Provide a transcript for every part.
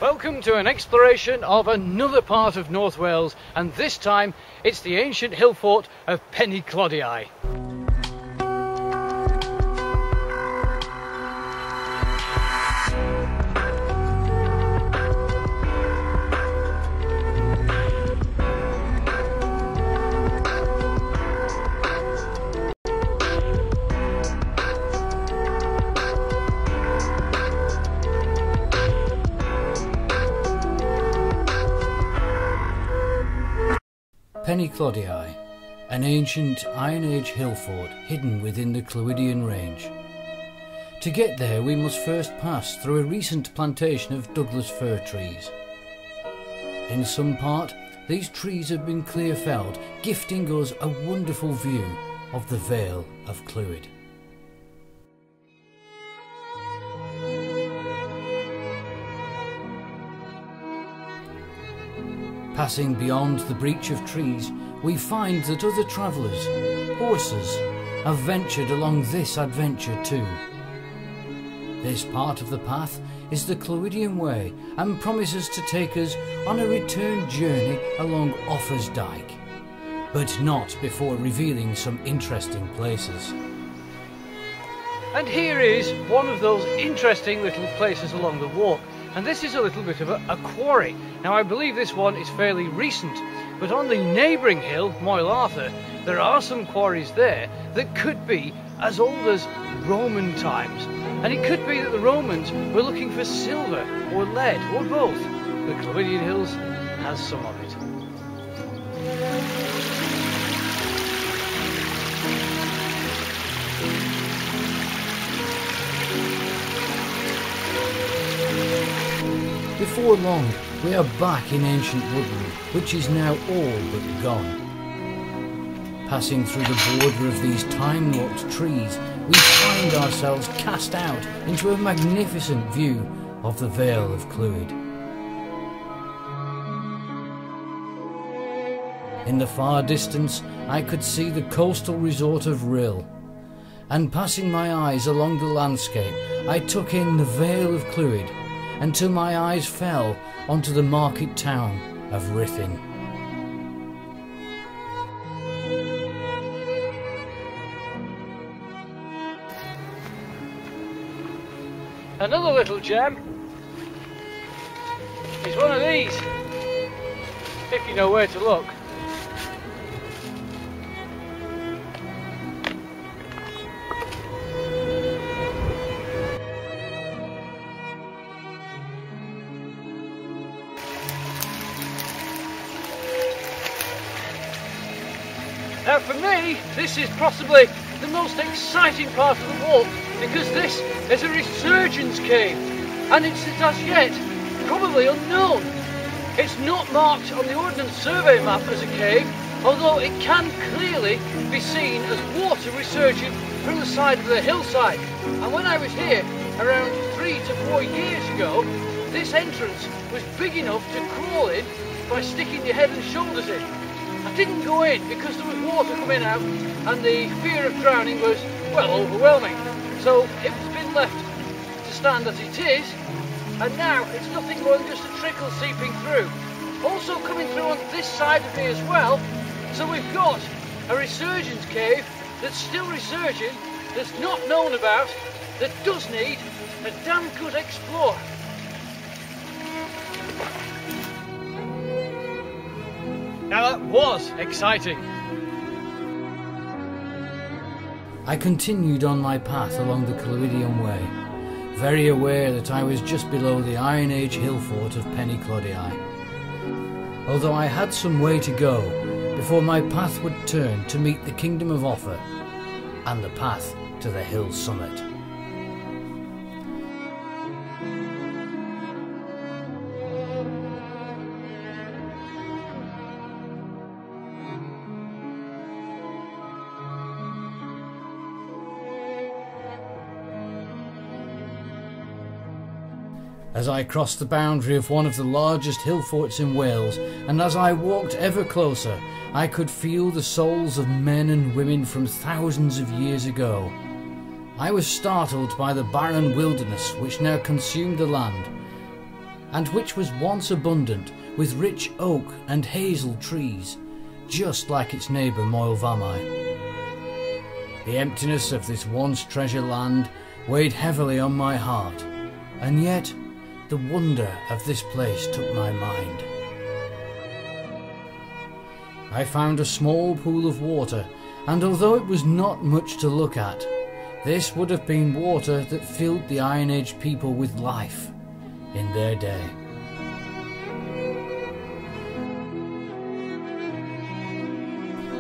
Welcome to an exploration of another part of North Wales, and this time it's the ancient hill fort of Penycloddiau. Penycloddiau, an ancient Iron Age hill fort hidden within the Clwyddian range. To get there we must first pass through a recent plantation of Douglas fir trees. In some part, these trees have been clear felled, gifting us a wonderful view of the Vale of Clwyd. Passing beyond the breach of trees, we find that other travellers, horses, have ventured along this adventure too. This part of the path is the Clwyddian Way and promises to take us on a return journey along Offa's Dyke, but not before revealing some interesting places. And here is one of those interesting little places along the walk. And this is a little bit of a quarry. Now I believe this one is fairly recent, but on the neighbouring hill, Moel Arthur, there are some quarries there that could be as old as Roman times. And it could be that the Romans were looking for silver or lead or both. The Clwyddian Hills has some of it. Before long, we are back in ancient woodland, which is now all but gone. Passing through the border of these time-locked trees, we find ourselves cast out into a magnificent view of the Vale of Clwyd. In the far distance, I could see the coastal resort of Rhyl, and passing my eyes along the landscape, I took in the Vale of Clwyd, until my eyes fell onto the market town of Rhythin. Another little gem is one of these, if you know where to look. Now for me, this is possibly the most exciting part of the walk, because this is a resurgence cave, and it's as yet probably unknown. It's not marked on the Ordnance Survey map as a cave, although it can clearly be seen as water resurging from the side of the hillside. And when I was here around 3 to 4 years ago, this entrance was big enough to crawl in by sticking your head and shoulders in. I didn't go in because there was water coming out and the fear of drowning was, well, overwhelming. So it's been left to stand as it is, and now it's nothing more than just a trickle seeping through. Also coming through on this side of me as well, so we've got a resurgence cave that's still resurging, that's not known about, that does need a damn good explorer. Now that was exciting. I continued on my path along the Clwyddian Way, very aware that I was just below the Iron Age hill fort of Penycloddiau. Although I had some way to go before my path would turn to meet the Kingdom of Offa and the path to the hill summit. As I crossed the boundary of one of the largest hill forts in Wales, and as I walked ever closer, I could feel the souls of men and women from thousands of years ago. I was startled by the barren wilderness which now consumed the land, and which was once abundant with rich oak and hazel trees, just like its neighbour Moel Vamai. The emptiness of this once treasure land weighed heavily on my heart, and yet the wonder of this place took my mind. I found a small pool of water, and although it was not much to look at, this would have been water that filled the Iron Age people with life in their day.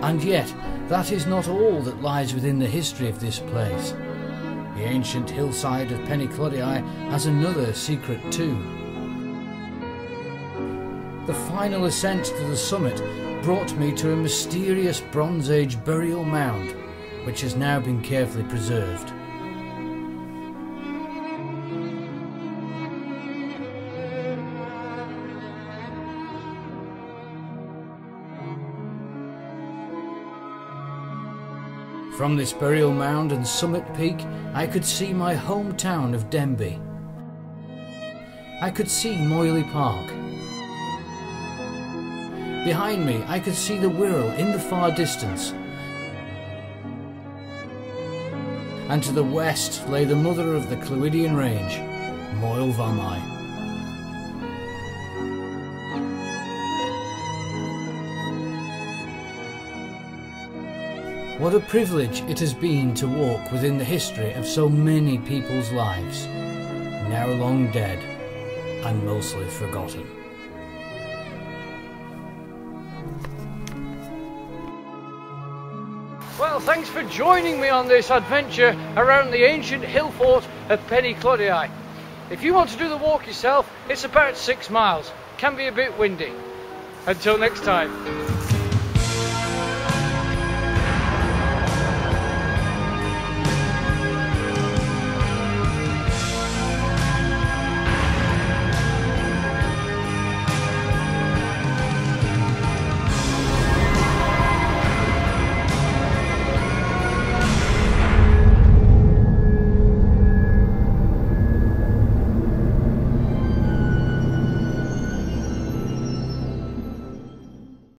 And yet, that is not all that lies within the history of this place. The ancient hillside of Penycloddiau has another secret too. The final ascent to the summit brought me to a mysterious Bronze Age burial mound, which has now been carefully preserved. From this burial mound and summit peak, I could see my hometown of Denby. I could see Moyley Park. Behind me, I could see the Wirral in the far distance. And to the west lay the mother of the Clwydian range, Moel Vamai. What a privilege it has been to walk within the history of so many people's lives, now long dead and mostly forgotten. Well, thanks for joining me on this adventure around the ancient hill fort of Penycloddiau. If you want to do the walk yourself, it's about 6 miles. Can be a bit windy. Until next time.